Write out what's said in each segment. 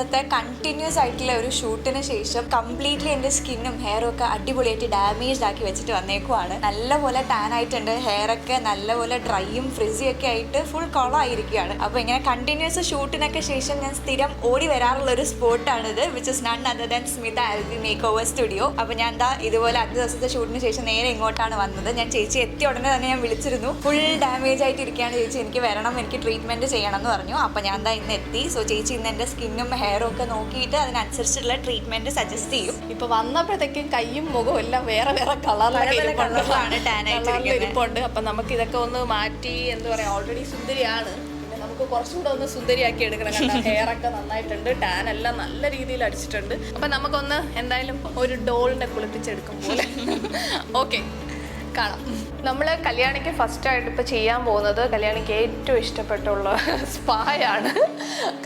ദിവസത്തെ കണ്ടിന്യൂസ് ആയിട്ടുള്ള ഒരു ഷൂട്ടിന് ശേഷം കംപ്ലീറ്റ്ലി എൻ്റെ സ്കിന്നും ഹെയറും ഒക്കെ അടിപൊളിയായിട്ട് ഡാമേജ് ആക്കി വെച്ചിട്ട് വന്നേക്കുവാണ്. നല്ലപോലെ ടാൻ ആയിട്ടുണ്ട്, ഹെയറൊക്കെ നല്ലപോലെ ഡ്രൈയും ഫ്രിസിയും ഒക്കെ ആയിട്ട് ഫുൾ കൊളായിരിക്കുകയാണ്. അപ്പോൾ ഇങ്ങനെ കണ്ടിന്യൂസ് ഷൂട്ടിനൊക്കെ ശേഷം ഞാൻ സ്ഥിരം ഓടി വരാറുള്ള ഒരു സ്പോട്ടാണിത്, which is none other than Smitha Alby make over studio. അപ്പോൾ ഞാൻ എന്താ ഇതുപോലെ 5 ദിവസത്തെ ഷൂട്ടിന് ശേഷം നേരെ ഇങ്ങോട്ടാണ് വന്നത്. ഞാൻ ചേച്ചി എത്തിയ ഉടനെ തന്നെ ഞാൻ വിളിച്ചിരുന്നു, ഫുൾ ഡാമേജ് ആയിട്ട് ഇരിക്കുകയാണ് ചേച്ചി, എനിക്ക് വരണം, എനിക്ക് ട്രീറ്റ്മെൻറ്റ് ചെയ്യണം എന്ന് പറഞ്ഞു. അപ്പോൾ ഞാൻ എന്താ ഇന്ന് എത്തി. സോ ചേച്ചി ഇന്ന് എൻ്റെ സ്കിന്നും ഹെയറും ഒക്കെ നോക്കിയിട്ട് അതിനനുസരിച്ചുള്ള ട്രീറ്റ്മെന്റ് സജസ്റ്റ് ചെയ്യും. ഇപ്പൊ വന്നപ്പോഴത്തേക്കും കയ്യും മുഖവും എല്ലാം വേറെ വേറെ കളറിലാണ് ടാൻ ആയിട്ട്. അപ്പൊ നമുക്ക് ഇതൊക്കെ ഒന്ന് മാറ്റി എന്താ പറയാ, ഓൾറെഡി സുന്ദരിയാണ്, പിന്നെ നമുക്ക് കുറച്ചുകൂടെ ഒന്ന് സുന്ദരിയാക്കി എടുക്കണം. കണ്ട ഹെയർ ഒക്കെ നന്നായിട്ടുണ്ട്, ടാൻ എല്ലാം നല്ല രീതിയിൽ അടിച്ചിട്ടുണ്ട്. അപ്പൊ നമുക്കൊന്ന് എന്തായാലും ഒരു ഡോളിനെ കുളിപ്പിച്ചെടുക്കും പോലെ ഓക്കെ കാണാം. നമ്മൾ കല്യാണിക്ക് ഫസ്റ്റായിട്ട് ഇപ്പോൾ ചെയ്യാൻ പോകുന്നത് കല്യാണിക്ക് ഏറ്റവും ഇഷ്ടപ്പെട്ടുള്ള സ്പായാണ്.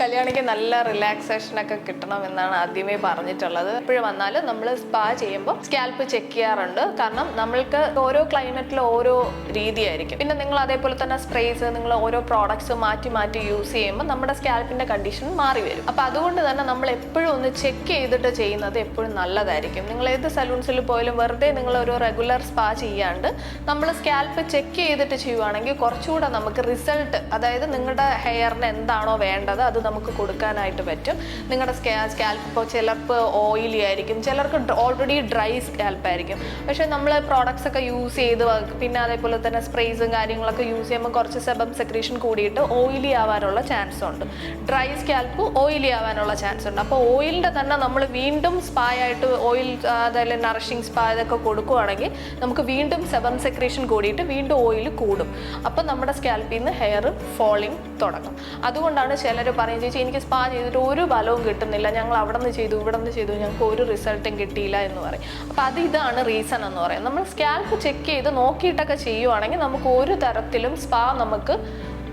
കല്യാണിക്ക് നല്ല റിലാക്സേഷനൊക്കെ കിട്ടണമെന്നാണ് ആദ്യമേ പറഞ്ഞിട്ടുള്ളത്. എപ്പോഴും വന്നാലും നമ്മൾ സ്പാ ചെയ്യുമ്പോൾ സ്കാൽപ്പ് ചെക്ക് ചെയ്യാറുണ്ട്. കാരണം നമ്മൾക്ക് ഓരോ ക്ലൈമറ്റിലും ഓരോ രീതിയായിരിക്കും. പിന്നെ നിങ്ങൾ അതേപോലെ തന്നെ സ്പ്രേസ്, നിങ്ങൾ ഓരോ പ്രോഡക്ട്സ് മാറ്റി മാറ്റി യൂസ് ചെയ്യുമ്പോൾ നമ്മുടെ സ്കാൽപ്പിൻ്റെ കണ്ടീഷൻ മാറി വരും. അപ്പോൾ അതുകൊണ്ട് തന്നെ നമ്മൾ എപ്പോഴും ഒന്ന് ചെക്ക് ചെയ്തിട്ട് ചെയ്യുന്നത് എപ്പോഴും നല്ലതായിരിക്കും. നിങ്ങൾ ഏത് സലൂൺസിൽ പോയാലും വെറുതെ നിങ്ങൾ ഒരു റെഗുലർ സ്പാ ചെയ്യാണ്ട് നമ്മൾ സ്കാൽപ്പ് ചെക്ക് ചെയ്തിട്ട് ചെയ്യുവാണെങ്കിൽ കുറച്ചുകൂടെ നമുക്ക് റിസൾട്ട്, അതായത് നിങ്ങളുടെ ഹെയറിന് എന്താണോ വേണ്ടത് അത് നമുക്ക് കൊടുക്കാനായിട്ട് പറ്റും. നിങ്ങളുടെ സ്കാൽപ്പ് ഇപ്പോൾ ചിലർക്ക് ഓയിലി ആയിരിക്കും, ചിലർക്ക് ഓൾറെഡി ഡ്രൈ സ്കാൽപ്പ് ആയിരിക്കും. പക്ഷേ നമ്മൾ പ്രോഡക്ട്സ് ഒക്കെ യൂസ് ചെയ്ത് പിന്നെ അതേപോലെ തന്നെ സ്പ്രേസും കാര്യങ്ങളൊക്കെ യൂസ് ചെയ്യുമ്പോൾ കുറച്ച് സെബം സെക്രീഷൻ കൂടിയിട്ട് ഓയിലി ആവാനുള്ള ചാൻസ് ഉണ്ട്. ഡ്രൈ സ്കാൽപ്പ് ഓയിലി ആവാനുള്ള ചാൻസ് ഉണ്ട്. അപ്പോൾ ഓയിലിൻ്റെ തന്നെ നമ്മൾ വീണ്ടും സ്പാ ആയിട്ട് ഓയിൽ, അതായത് നറിഷിങ് സ്പാ ഇതൊക്കെ കൊടുക്കുകയാണെങ്കിൽ നമുക്ക് വീണ്ടും സെബം സെക്രീഷൻ കൂടിയിട്ട് വീണ്ടും ഓയിൽ കൂടും. അപ്പം നമ്മുടെ സ്കാൽപ്പിൽ നിന്ന് ഹെയർ ഫോളിങ് തുടങ്ങും. അതുകൊണ്ടാണ് ചിലർ പറയും, ചേച്ചി എനിക്ക് സ്പാ ചെയ്തിട്ട് ഒരു ബലവും കിട്ടുന്നില്ല, ഞങ്ങൾ അവിടെ നിന്ന് ചെയ്തു ഇവിടെ നിന്ന് ചെയ്തു, ഞങ്ങൾക്ക് ഒരു റിസൾട്ടും കിട്ടിയില്ല എന്ന് പറയും. അപ്പം ഇതാണ് റീസൺ എന്ന് പറയും. നമ്മൾ സ്കാൽപ്പ് ചെക്ക് ചെയ്ത് നോക്കിയിട്ടൊക്കെ ചെയ്യുവാണെങ്കിൽ നമുക്ക് ഒരു തരത്തിലും സ്പാ നമുക്ക്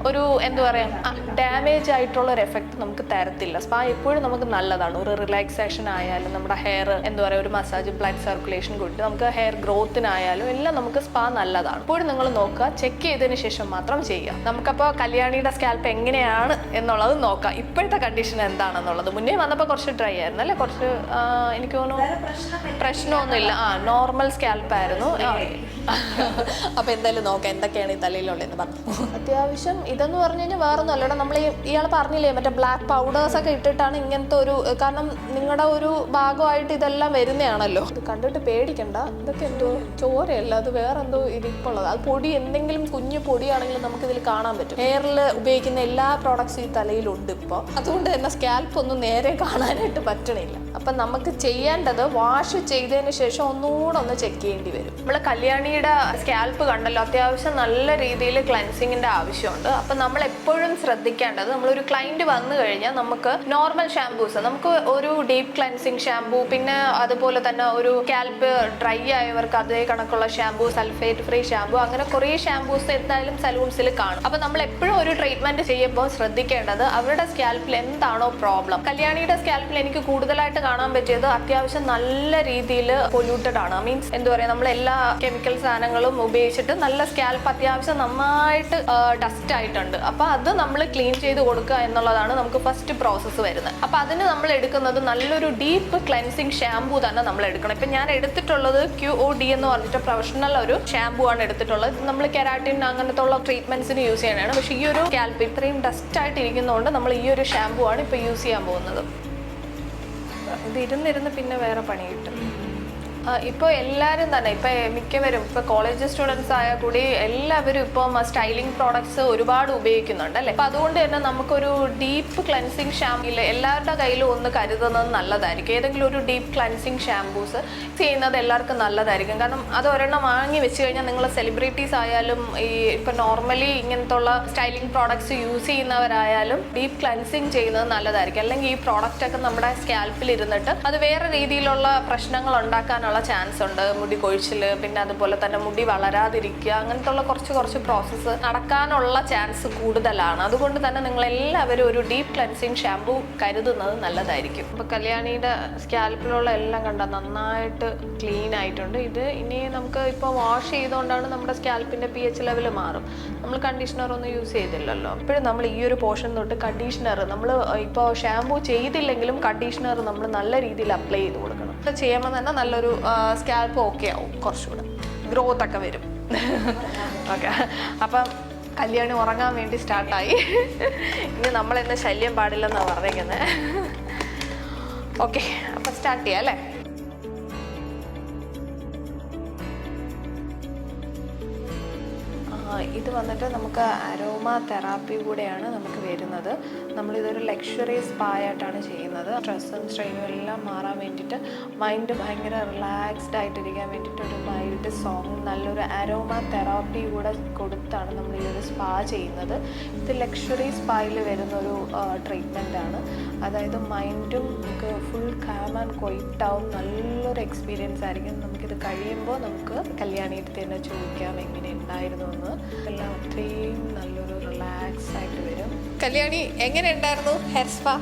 ഒരു എന്താ പറയുക ഡാമേജ് ആയിട്ടുള്ളൊരു എഫക്റ്റ് നമുക്ക് തരത്തില്ല. സ്പാ എപ്പോഴും നമുക്ക് നല്ലതാണ്. ഒരു റിലാക്സേഷൻ ആയാലും നമ്മുടെ ഹെയർ എന്താ പറയുക ഒരു മസാജ്, ബ്ലഡ് സർക്കുലേഷൻ കൂടി നമുക്ക് ഹെയർ ഗ്രോത്തിനായാലും എല്ലാം നമുക്ക് സ്പാ നല്ലതാണ്. എപ്പോഴും നിങ്ങൾ നോക്കുക, ചെക്ക് ചെയ്തതിന് ശേഷം മാത്രം ചെയ്യുക. നമുക്കപ്പോൾ കല്യാണിയുടെ സ്കാൽപ്പ് എങ്ങനെയാണ് എന്നുള്ളത് നോക്കാം. ഇപ്പോഴത്തെ കണ്ടീഷൻ എന്താണെന്നുള്ളത്. മുന്നേ വന്നപ്പോൾ കുറച്ച് ഡ്രൈ ആയിരുന്നു അല്ലേ, കുറച്ച് എനിക്ക് തോന്നുന്നു പ്രശ്നമൊന്നുമില്ല, നോർമൽ സ്കാൽപ്പായിരുന്നു. അപ്പോൾ എന്തായാലും നോക്കാം എന്തൊക്കെയാണ് ഈ തലയിലുള്ളതെന്ന് പറഞ്ഞു. അത്യാവശ്യം ഇതെന്ന് പറഞ്ഞു കഴിഞ്ഞാൽ വേറൊന്നും അല്ലടാ, നമ്മൾ ഇയാൾ പറഞ്ഞില്ലേ മറ്റേ ബ്ലാക്ക് പൗഡേഴ്സൊക്കെ ഇട്ടിട്ടാണ് ഇങ്ങനത്തെ ഒരു, കാരണം നിങ്ങളുടെ ഒരു ഭാഗമായിട്ട് ഇതെല്ലാം വരുന്നതാണല്ലോ. ഇത് കണ്ടിട്ട് പേടിക്കണ്ട, ഇതൊക്കെ എന്തോ ചോരയല്ല, അത് വേറെ എന്തോ ഇരിപ്പുള്ളത്. അത് പൊടി, എന്തെങ്കിലും കുഞ്ഞു പൊടിയാണെങ്കിലും നമുക്കിതിൽ കാണാൻ പറ്റും. ഹെയറിൽ ഉപയോഗിക്കുന്ന എല്ലാ പ്രോഡക്ട്സും ഈ തലയിലുണ്ട് ഇപ്പോൾ. അതുകൊണ്ട് തന്നെ സ്കാൽപ്പ് ഒന്നും നേരെ കാണാനായിട്ട് പറ്റണില്ല. അപ്പം നമുക്ക് ചെയ്യേണ്ടത് വാഷ് ചെയ്തതിന് ശേഷം ഒന്നുകൂടെ ഒന്ന് ചെക്ക് ചെയ്യേണ്ടി വരും. നമ്മൾ കല്യാണിയുടെ സ്കാൽപ്പ് കണ്ടല്ലോ, അത്യാവശ്യം നല്ല രീതിയിൽ ക്ലൻസിങ്ങിൻ്റെ ആവശ്യമുണ്ട്. അപ്പം നമ്മൾ എപ്പോഴും ശ്രദ്ധിക്കേണ്ടത്, നമ്മളൊരു ക്ലയൻറ്റ് വന്നു കഴിഞ്ഞാൽ നമുക്ക് നോർമൽ ഷാംപൂസ്, നമുക്ക് ഒരു ഡീപ്പ് ക്ലൻസിങ് ഷാംപൂ, പിന്നെ അതുപോലെ തന്നെ ഒരു സ്കാൽപ്പ് ഡ്രൈ ആയവർക്ക് അതേ കണക്കുള്ള ഷാംപൂ, സൾഫേറ്റ് ഫ്രീ ഷാംപൂ, അങ്ങനെ കുറേ ഷാംപൂസ് എന്തായാലും സലൂൺസിൽ കാണും. അപ്പം നമ്മൾ എപ്പോഴും ഒരു ട്രീറ്റ്മെൻറ്റ് ചെയ്യുമ്പോൾ ശ്രദ്ധിക്കേണ്ടത് അവരുടെ സ്കാൽപ്പിൽ എന്താണോ പ്രോബ്ലം. കല്യാണിയുടെ സ്കാൽപ്പിൽ എനിക്ക് കൂടുതലായിട്ട് കാണാൻ പറ്റിയത് അത്യാവശ്യം നല്ല രീതിയിൽ പൊല്യൂട്ടഡ് ആണ്. മീൻസ് എന്താ പറയുക, നമ്മൾ എല്ലാ കെമിക്കൽ സാധനങ്ങളും ഉപയോഗിച്ചിട്ട് നല്ല സ്കാൽപ്പ് അത്യാവശ്യം നന്നായിട്ട് ഡസ്റ്റ് ആയിട്ടുണ്ട്. അപ്പോൾ അത് നമ്മൾ ക്ലീൻ ചെയ്ത് കൊടുക്കുക എന്നുള്ളതാണ് നമുക്ക് ഫസ്റ്റ് പ്രോസസ്സ് വരുന്നത്. അപ്പോൾ അതിന് നമ്മൾ എടുക്കുന്നത് നല്ലൊരു ഡീപ്പ് ക്ലെൻസിങ് ഷാംപൂ തന്നെ നമ്മൾ എടുക്കണം. ഇപ്പം ഞാൻ എടുത്തിട്ടുള്ളത് QOD എന്ന് പറഞ്ഞിട്ട് പ്രൊഫഷണൽ ഒരു ഷാംപൂ ആണ് എടുത്തിട്ടുള്ളത്. ഇത് നമ്മൾ കെരാറ്റിൻ അങ്ങനത്തെ ഉള്ള ട്രീറ്റ്മെന്റ്സിന് യൂസ് ചെയ്യാനാണ്. പക്ഷേ ഈ ഒരു സ്കാൽപ്പ് ഇത്രയും ഡസ്റ്റ് ആയിട്ട് ഇരിക്കുന്നതുകൊണ്ട് നമ്മൾ ഈ ഒരു ഷാംപൂ ആണ് ഇപ്പോൾ യൂസ് ചെയ്യാൻ പോകുന്നത്. ഇത് ഇരുന്നിരുന്ന് പിന്നെ വേറെ പണി കിട്ടും. ഇപ്പോൾ എല്ലാവരും തന്നെ, ഇപ്പോൾ മിക്കവരും ഇപ്പോൾ കോളേജ് സ്റ്റുഡൻസ് ആയാൽ കൂടി എല്ലാവരും ഇപ്പം സ്റ്റൈലിംഗ് പ്രോഡക്ട്സ് ഒരുപാട് ഉപയോഗിക്കുന്നുണ്ട് അല്ലേ. അപ്പോൾ അതുകൊണ്ട് തന്നെ നമുക്കൊരു ഡീപ്പ് ക്ലെൻസിങ് ഷാംപൂ എല്ലാവരുടെ കയ്യിലും ഒന്ന് കരുതുന്നത് നല്ലതായിരിക്കും. ഏതെങ്കിലും ഒരു ഡീപ്പ് ക്ലെൻസിങ് ഷാംപൂസ് ചെയ്യുന്നത് എല്ലാവർക്കും നല്ലതായിരിക്കും. കാരണം അത് ഒരെണ്ണം വാങ്ങി വെച്ച് കഴിഞ്ഞാൽ നിങ്ങൾ സെലിബ്രിറ്റീസ് ആയാലും ഈ ഇപ്പം നോർമലി ഇങ്ങനത്തെ ഉള്ള സ്റ്റൈലിംഗ് പ്രോഡക്ട്സ് യൂസ് ചെയ്യുന്നവരായാലും ഡീപ്പ് ക്ലെൻസിങ് ചെയ്യുന്നത് നല്ലതായിരിക്കും. അല്ലെങ്കിൽ ഈ പ്രോഡക്റ്റ് ഒക്കെ നമ്മുടെ സ്കാൽപ്പിൽ ഇരുന്നിട്ട് അത് വേറെ രീതിയിലുള്ള പ്രശ്നങ്ങൾ ഉണ്ടാക്കാനുള്ള വരാനുള്ള ചാൻസ് ഉണ്ട്, മുടി കൊഴിച്ചിൽ, പിന്നെ അതുപോലെ തന്നെ മുടി വളരാതിരിക്കുക, അങ്ങനത്തെ ഉള്ള കുറച്ച് പ്രോസസ്സ് നടക്കാനുള്ള ചാൻസ് കൂടുതലാണ്. അതുകൊണ്ട് തന്നെ നിങ്ങളെല്ലാവരും ഒരു ഡീപ്പ് ക്ലെൻസിങ് ഷാമ്പൂ കരുതുന്നത് നല്ലതായിരിക്കും. അപ്പോൾ കല്യാണിയുടെ സ്കാൽപ്പിലുള്ള എല്ലാം കണ്ട നന്നായിട്ട് ക്ലീൻ ആയിട്ടുണ്ട്. ഇത് ഇനി നമുക്ക് ഇപ്പോൾ വാഷ് ചെയ്തുകൊണ്ടാണ് നമ്മുടെ സ്കാൽപ്പിൻ്റെ pH ലെവൽ മാറും. നമ്മൾ കണ്ടീഷണർ ഒന്നും യൂസ് ചെയ്തില്ലല്ലോ. അപ്പോഴും നമ്മൾ ഈ ഒരു പോർഷൻ തൊട്ട് കണ്ടീഷണർ നമ്മൾ ഇപ്പോൾ ഷാമ്പൂ ചെയ്തില്ലെങ്കിലും കണ്ടീഷണർ നമ്മൾ നല്ല രീതിയിൽ അപ്ലൈ ചെയ്ത് കൊടുക്കണം. ഇത് ചെയ്യുമ്പോൾ തന്നെ നല്ലൊരു സ്കാൽപ്പ് ഓക്കെ ആവും, കുറച്ചുകൂടെ ഗ്രോത്ത് ഒക്കെ വരും. ഓക്കെ, അപ്പം കല്യാണി ഉറങ്ങാൻ വേണ്ടി സ്റ്റാർട്ടായി. ഇനി നമ്മളെന്ന് ശല്യം പാടില്ലെന്നാണ് പറഞ്ഞേക്കുന്നത്. ഓക്കെ, അപ്പം സ്റ്റാർട്ട് ചെയ്യാം അല്ലേ? ഇത് വന്നിട്ട് നമുക്ക് അരോമ തെറാപ്പി കൂടെയാണ് നമുക്ക് വരുന്നത്. നമ്മളിതൊരു ലക്ഷറി സ്പാ ആയിട്ടാണ് ചെയ്യുന്നത്. സ്ട്രെസ്സും സ്ട്രെയിനും എല്ലാം മാറാൻ വേണ്ടിയിട്ട്, മൈൻഡ് ഭയങ്കര റിലാക്സ്ഡ് ആയിട്ടിരിക്കാൻ വേണ്ടിയിട്ട് ഒരു മൈൽഡ് സോങ്, നല്ലൊരു അരോമ തെറാപ്പി കൂടെ കൊടുത്താണ് നമ്മൾ ഈ ഒരു സ്പാ ചെയ്യുന്നത്. ഇത് ലക്ഷറി സ്പായിൽ വരുന്നൊരു ട്രീറ്റ്മെൻറ്റാണ്. അതായത് മൈൻഡും നമുക്ക് ഫുൾ കാം ആൻഡ് ക്വൈറ്റ് ആവും. നല്ലൊരു എക്സ്പീരിയൻസ് ആയിരിക്കും. നമുക്കിത് കഴിയുമ്പോൾ നമുക്ക് കല്യാണിയുടെ തന്നെ ചോദിക്കാം എങ്ങനെ ഉണ്ടായിരുന്നു എന്ന്. എല്ലാം അത്രയും നല്ലൊരു റിലാക്സ് ആയിട്ട് വരും. കല്യാണി, എങ്ങനെ ഉണ്ടായിരുന്നു ഹെയർ സ്പാ?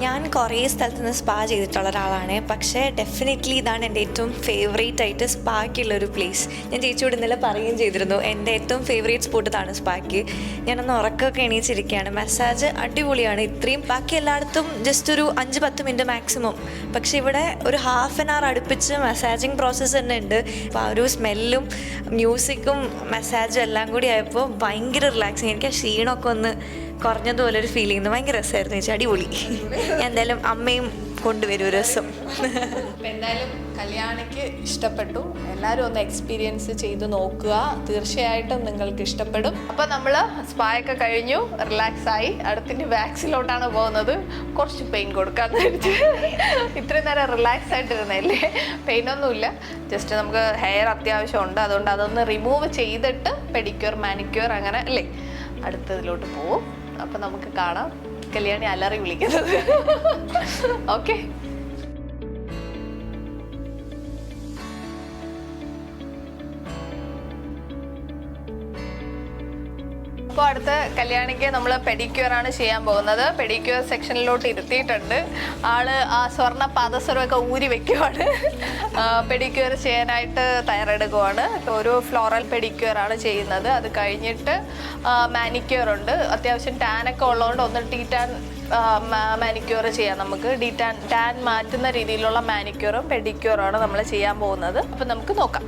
ഞാൻ കുറേ സ്ഥലത്ത് നിന്ന് സ്പാ ചെയ്തിട്ടുള്ള ഒരാളാണ്. പക്ഷേ ഡെഫിനറ്റ്ലി ഇതാണ് എൻ്റെ ഏറ്റവും ഫേവറേറ്റ് ആയിട്ട് സ്പാക്കുള്ളൊരു പ്ലേസ്. ഞാൻ ചേച്ചിയോട് ഇന്നലെ പറയുകയും ചെയ്തിരുന്നു, എൻ്റെ ഏറ്റവും ഫേവറേറ്റ് സ്പോട്ട് ഇതാണ് സ്പാക്ക്. ഞാനൊന്ന് ഉറക്കമൊക്കെ എണീച്ചിരിക്കുകയാണ്. മസാജ് അടിപൊളിയാണ്. ഇത്രയും ബാക്കി എല്ലായിടത്തും ജസ്റ്റ് ഒരു 5-10 മിനിറ്റ് മാക്സിമം. പക്ഷേ ഇവിടെ ഒരു ഹാഫ് ആൻ അവർ അടുപ്പിച്ച് മസാജിങ് പ്രോസസ്സ് തന്നെ ഉണ്ട്. അപ്പോൾ ആ ഒരു സ്മെല്ലും മ്യൂസിക്കും മസാജും എല്ലാം കൂടി ആയപ്പോൾ ഭയങ്കര റിലാക്സിങ്. എനിക്ക് ആ ക്ഷീണമൊക്കെ ഒന്ന് കുറഞ്ഞതുപോലെ ഒരു ഫീൽ ചെയ്യുന്നു. ഭയങ്കര രസമായിരുന്നു ചേച്ചി, അടിപൊളി. ഞാൻ എന്തായാലും അമ്മയും കൊണ്ടുവരും ഒരു രസം. അപ്പം എന്തായാലും കല്യാണിക്ക് ഇഷ്ടപ്പെട്ടു. എല്ലാവരും ഒന്ന് എക്സ്പീരിയൻസ് ചെയ്ത് നോക്കുക, തീർച്ചയായിട്ടും നിങ്ങൾക്ക് ഇഷ്ടപ്പെടും. അപ്പം നമ്മൾ സ്പായൊക്കെ കഴിഞ്ഞു, റിലാക്സ് ആയി. അടുത്തിൻ്റെ വാക്സിലോട്ടാണ് പോകുന്നത്. കുറച്ച് പെയിൻ കൊടുക്കാമെന്ന് വെച്ച് ഇത്രയും നേരം റിലാക്സ് ആയിട്ടിരുന്നല്ലേ, പെയിനൊന്നുമില്ല. ജസ്റ്റ് നമുക്ക് ഹെയർ അത്യാവശ്യമുണ്ട്, അതുകൊണ്ട് അതൊന്ന് റിമൂവ് ചെയ്തിട്ട് പെഡിക്യൂർ മാനിക്യൂർ അങ്ങനെ അല്ലേ അടുത്തതിലോട്ട് പോവും. അപ്പം നമുക്ക് കാണാം കല്യാണി അലറി വിളിക്കുന്നത്. ഓക്കെ, അപ്പോൾ അടുത്ത കല്യാണിക്ക് നമ്മൾ പെഡിക്യൂർ ആണ് ചെയ്യാൻ പോകുന്നത്. പെഡിക്യൂർ സെക്ഷനിലോട്ട് ഇരുത്തിയിട്ടുണ്ട്. ആള് ആ സ്വർണ്ണ പാദസരമൊക്കെ ഊരി വെക്കുവാണ്. പെഡിക്യൂർ ചെയ്യാനായിട്ട് തയ്യാറെടുക്കുവാണ്. ഒരു ഫ്ലോറൽ പെഡിക്യൂർ ആണ് ചെയ്യുന്നത്. അത് കഴിഞ്ഞിട്ട് മാനിക്യൂർ ഉണ്ട്. അത്യാവശ്യം ടാനൊക്കെ ഉള്ളതുകൊണ്ട് ഒന്ന് ടീറ്റാൻ മാനിക്യൂർ ചെയ്യാം നമുക്ക്. ടാൻ മാറ്റുന്ന രീതിയിലുള്ള മാനിക്യൂറും പെഡിക്യൂറുമാണ് നമ്മൾ ചെയ്യാൻ പോകുന്നത്. അപ്പം നമുക്ക് നോക്കാം.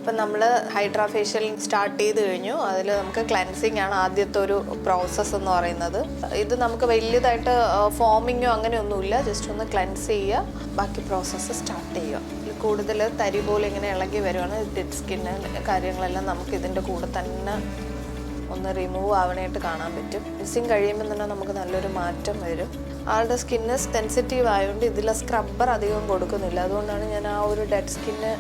അപ്പം നമ്മൾ ഹൈഡ്രാ ഫേഷ്യൽ സ്റ്റാർട്ട് ചെയ്ത് കഴിഞ്ഞു. അതിൽ നമുക്ക് ക്ലെൻസിങ് ആണ് ആദ്യത്തെ ഒരു പ്രോസസ്സ് എന്ന് പറയുന്നത്. ഇത് നമുക്ക് വലിയതായിട്ട് ഫോമിങ്ങോ അങ്ങനെയൊന്നുമില്ല, ജസ്റ്റ് ഒന്ന് ക്ലെൻസ് ചെയ്യുക, ബാക്കി പ്രോസസ്സ് സ്റ്റാർട്ട് ചെയ്യുക. കൂടുതൽ തരി പോലെ ഇങ്ങനെ ഇളകി വരുവാണ്. ഡെഡ് സ്കിന്ന് കാര്യങ്ങളെല്ലാം നമുക്ക് ഇതിൻ്റെ കൂടെ തന്നെ ഒന്ന് റിമൂവ് ആവണായിട്ട് കാണാൻ പറ്റും. ക്ലെൻസിങ് കഴിയുമ്പോൾ തന്നെ നമുക്ക് നല്ലൊരു മാറ്റം വരും. ആളുടെ സ്കിന്ന് സെൻസിറ്റീവ് ആയതുകൊണ്ട് ഇതിൽ സ്ക്രബ്ബർ അധികം കൊടുക്കുന്നില്ല. അതുകൊണ്ടാണ് ഞാൻ ആ ഒരു ഡെഡ് സ്കിന്ന്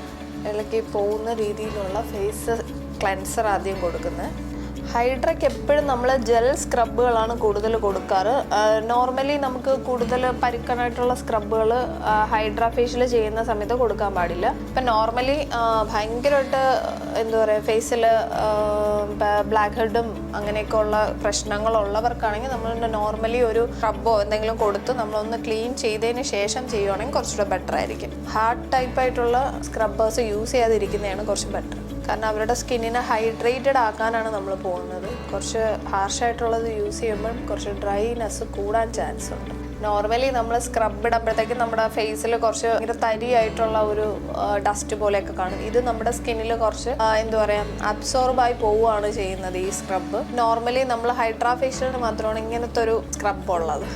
ഇളക്കി പോകുന്ന രീതിയിലുള്ള ഫേസ് ക്ലെൻസർ ആദ്യം കൊടുക്കുന്നത്. ഹൈഡ്രയ്ക്ക് എപ്പോഴും നമ്മൾ ജെൽ സ്ക്രബുകളാണ് കൂടുതൽ കൊടുക്കാറ്. നോർമലി നമുക്ക് കൂടുതൽ പരുക്കനായിട്ടുള്ള സ്ക്രബുകൾ ഹൈഡ്രാ ഫേഷ്യൽ ചെയ്യുന്ന സമയത്ത് കൊടുക്കാൻ പാടില്ല. ഇപ്പം നോർമലി ഭയങ്കരമായിട്ട് എന്താ പറയുക ഫേസിൽ ബ്ലാക്ക് ഹെഡും അങ്ങനെയൊക്കെ ഉള്ള പ്രശ്നങ്ങളുള്ളവർക്കാണെങ്കിൽ നമ്മൾ നോർമലി ഒരു സ്ക്രബോ എന്തെങ്കിലും കൊടുത്ത് നമ്മളൊന്ന് ക്ലീൻ ചെയ്തതിന് ശേഷം ചെയ്യുവാണെങ്കിൽ കുറച്ചുകൂടെ ബെറ്റർ ആയിരിക്കും. ഹാർഡ് ടൈപ്പായിട്ടുള്ള സ്ക്രബ്ബേഴ്സ് യൂസ് ചെയ്യാതിരിക്കുന്നതാണ് കുറച്ച് ബെറ്റർ. കാരണം അവരുടെ സ്കിന്നിനെ ഹൈഡ്രേറ്റഡ് ആക്കാനാണ് നമ്മൾ പോകുന്നത്. കുറച്ച് ഹാർഷായിട്ടുള്ളത് യൂസ് ചെയ്യുമ്പോൾ കുറച്ച് ഡ്രൈനെസ് കൂടാൻ ചാൻസ് ഉണ്ട്. നോർമലി നമ്മൾ സ്ക്രബ് ഇടുമ്പോഴത്തേക്കും നമ്മുടെ ഫേസിൽ കുറച്ച് ഭയങ്കര തരിയായിട്ടുള്ള ഒരു ഡസ്റ്റ് പോലെയൊക്കെ കാണും. ഇത് നമ്മുടെ സ്കിന്നിൽ കുറച്ച് എന്താ പറയുക അബ്സോർബായി പോവുകയാണ് ചെയ്യുന്നത് ഈ സ്ക്രബ്. നോർമലി നമ്മൾ ഹൈഡ്രാ ഫേഷ്യലിന് മാത്രമാണ് ഇങ്ങനത്തെ ഒരു സ്ക്രബ് ഉള്ളത്.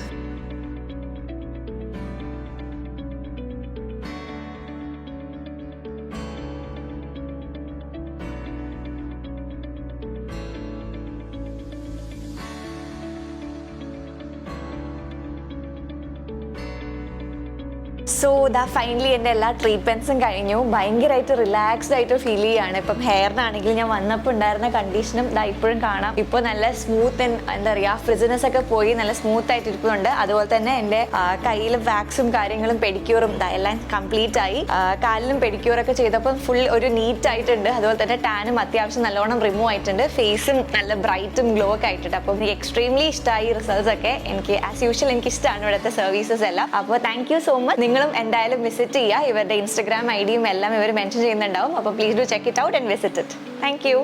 സോ ദാ ഫൈനലി എൻ്റെ എല്ലാ ട്രീറ്റ്മെൻറ്റ്സും കഴിഞ്ഞു. ഭയങ്കരമായിട്ട് റിലാക്സ്ഡ് ആയിട്ട് ഫീൽ ചെയ്യുകയാണ്. ഇപ്പം ഹെയറിനാണെങ്കിൽ ഞാൻ വന്നപ്പോൾ ഉണ്ടായിരുന്ന കണ്ടീഷനും ഇതാ ഇപ്പോഴും കാണാം. ഇപ്പോൾ നല്ല സ്മൂത്ത് എന്താ പറയുക ഫ്രിസിനെസ് ഒക്കെ പോയി നല്ല സ്മൂത്ത് ആയിട്ട് ഇരിക്കുന്നുണ്ട്. അതുപോലെ തന്നെ എൻ്റെ കയ്യിൽ വാക്സും കാര്യങ്ങളും പെഡിക്യൂറും എല്ലാം കംപ്ലീറ്റ് ആയി. കാലിലും പെഡിക്യൂറൊക്കെ ചെയ്തപ്പോൾ ഫുൾ ഒരു നീറ്റ് ആയിട്ടുണ്ട്. അതുപോലെ തന്നെ ടാനും അത്യാവശ്യം നല്ലോണം റിമൂവ് ആയിട്ടുണ്ട്. ഫേസും നല്ല ബ്രൈറ്റും ഗ്ലോ ഒക്കെ ആയിട്ടുണ്ട്. അപ്പം എനിക്ക് എക്സ്ട്രീംലി ഇഷ്ടമായി റിസൾട്ട്സ് ഒക്കെ. എനിക്ക് ആസ് യൂഷ്വൽ എനിക്ക് ഇഷ്ടമാണ് ഇവിടുത്തെ സർവീസസ് എല്ലാം. അപ്പോൾ താങ്ക് യു സോ മച്ച്. നിങ്ങളും എന്തായാലും വിസിറ്റ് ചെയ്യുക. ഇവരുടെ ഇൻസ്റ്റഗ്രാം ഐഡിയും എല്ലാം ഇവർ മെൻഷൻ ചെയ്യുന്നുണ്ടാവും. അപ്പോൾ please do check it out and visit it. Thank you.